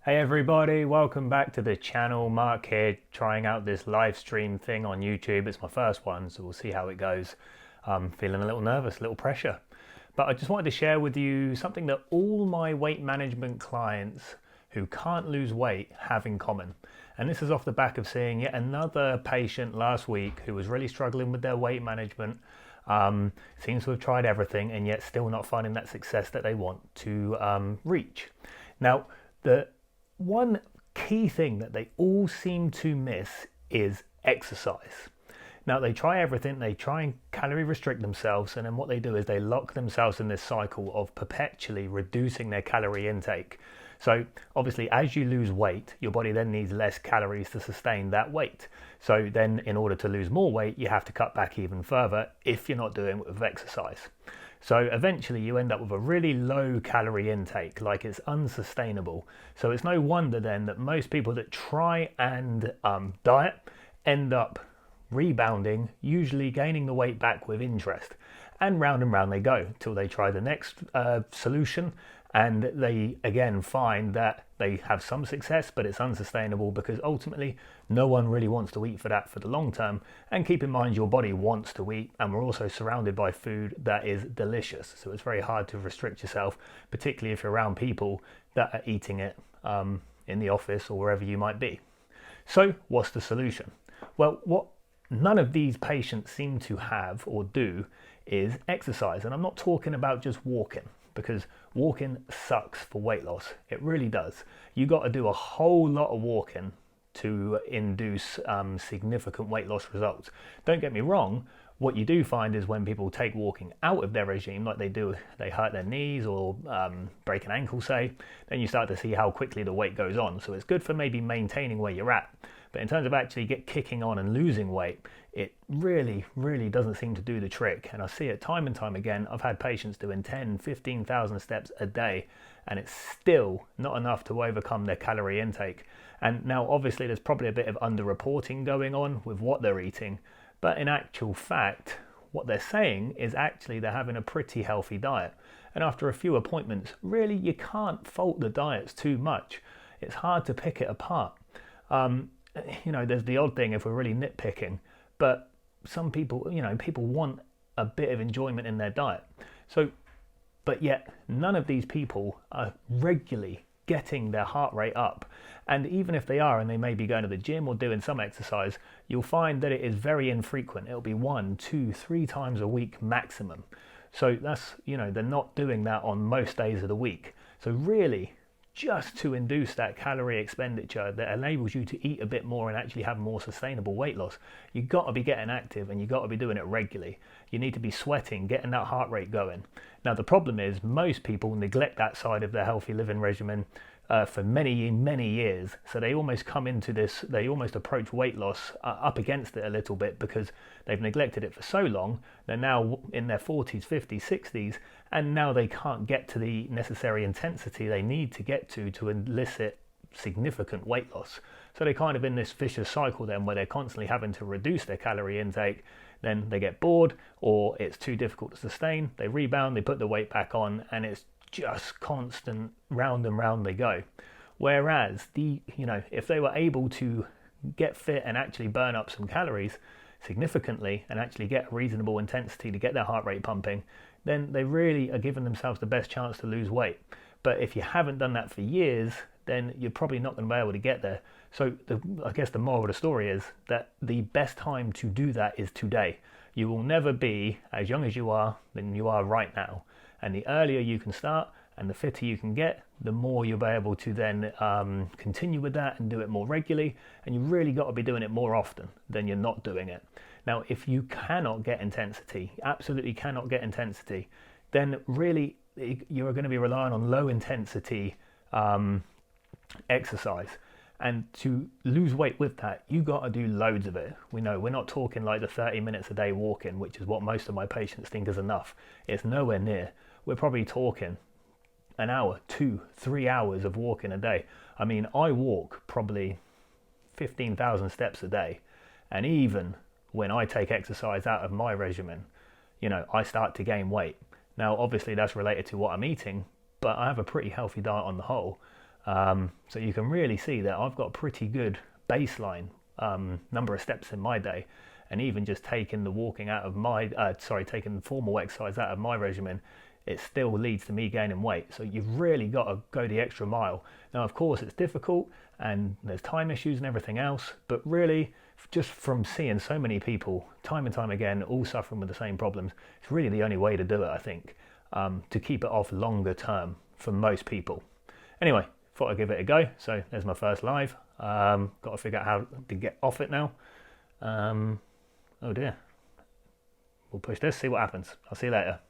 Hey everybody, welcome back to the channel. Mark here, trying out this live stream thing on YouTube. It's my first one, so we'll see how it goes. I'm feeling a little nervous, a little pressure. But I just wanted to share with you something that all my weight management clients who can't lose weight have in common. And this is off the back of seeing yet another patient last week who was really struggling with their weight management. Seems to have tried everything and yet still not finding that success that they want to reach. Now, the one key thing that they all seem to miss is exercise. Now, they try everything, they try and calorie restrict themselves, and then what they do is they lock themselves in this cycle of perpetually reducing their calorie intake. So obviously, as you lose weight, your body then needs less calories to sustain that weight. So then in order to lose more weight, you have to cut back even further if you're not doing it with exercise. So eventually you end up with a really low calorie intake, like it's unsustainable. So it's no wonder then that most people that try and diet end up rebounding, usually gaining the weight back with interest. And round they go till they try the next solution, and they again find that they have some success, but it's unsustainable because ultimately no one really wants to eat for that for the long term. And keep in mind, your body wants to eat, and we're also surrounded by food that is delicious. So it's very hard to restrict yourself, particularly if you're around people that are eating it in the office or wherever you might be. So what's the solution? Well, what none of these patients seem to have or do is exercise. And I'm not talking about just walking, because walking sucks for weight loss. It really does. You got to do a whole lot of walking to induce significant weight loss results. Don't get me wrong, what you do find is when people take walking out of their regime, like they hurt their knees or break an ankle, say, then you start to see how quickly the weight goes on. So it's good for maybe maintaining where you're at. But in terms of actually kicking on and losing weight, it really doesn't seem to do the trick. And I see it time and time again. I've had patients doing 10, 15,000 steps a day, and it's still not enough to overcome their calorie intake. And now obviously there's probably a bit of underreporting going on with what they're eating, but in actual fact, what they're saying is actually they're having a pretty healthy diet. And after a few appointments, really you can't fault the diets too much. It's hard to pick it apart. There's the odd thing if we're really nitpicking, but some people, people want a bit of enjoyment in their diet. So, but yet none of these people are regularly getting their heart rate up. And even if they are, and they may be going to the gym or doing some exercise, you'll find that it is very infrequent. It'll be 1, 2, 3 times a week maximum. So that's, they're not doing that on most days of the week. So really, just to induce that calorie expenditure that enables you to eat a bit more and actually have more sustainable weight loss, you've got to be getting active and you've got to be doing it regularly. You need to be sweating, getting that heart rate going. Now the problem is most people neglect that side of their healthy living regimen for many years. So they almost come into this, they almost approach weight loss up against it a little bit because they've neglected it for so long. They're now in their 40s, 50s, 60s, and now they can't get to the necessary intensity they need to get to elicit significant weight loss. So they're kind of in this vicious cycle then where they're constantly having to reduce their calorie intake. Then they get bored or it's too difficult to sustain. They rebound, they put the weight back on, and it's just constant round and round they go. Whereas if they were able to get fit and actually burn up some calories significantly and actually get a reasonable intensity to get their heart rate pumping, then they really are giving themselves the best chance to lose weight. But if you haven't done that for years, then you're probably not going to be able to get there. So I guess the moral of the story is that the best time to do that is today. You will never be as young as you are than you are right now. And the earlier you can start and the fitter you can get, the more you'll be able to then continue with that and do it more regularly. And you really got to be doing it more often than you're not doing it. Now, if you cannot get intensity, absolutely cannot get intensity, then really you're going to be relying on low intensity exercise. And to lose weight with that, you got to do loads of it. We know we're not talking like the 30 minutes a day walking, which is what most of my patients think is enough. It's nowhere near. We're probably talking an hour, 2, 3 hours of walking a day. I mean, I walk probably 15,000 steps a day. And even when I take exercise out of my regimen, I start to gain weight. Now, obviously that's related to what I'm eating, but I have a pretty healthy diet on the whole. So you can really see that I've got a pretty good baseline number of steps in my day. And even just taking the walking out of my, taking the formal exercise out of my regimen, it still leads to me gaining weight. So you've really got to go the extra mile. Now, of course, it's difficult and there's time issues and everything else, but really, just from seeing so many people time and time again, all suffering with the same problems, it's really the only way to do it, I think, to keep it off longer term for most people. Anyway, thought I'd give it a go. So there's my first live. Got to figure out how to get off it now. Oh dear. We'll push this, see what happens. I'll see you later.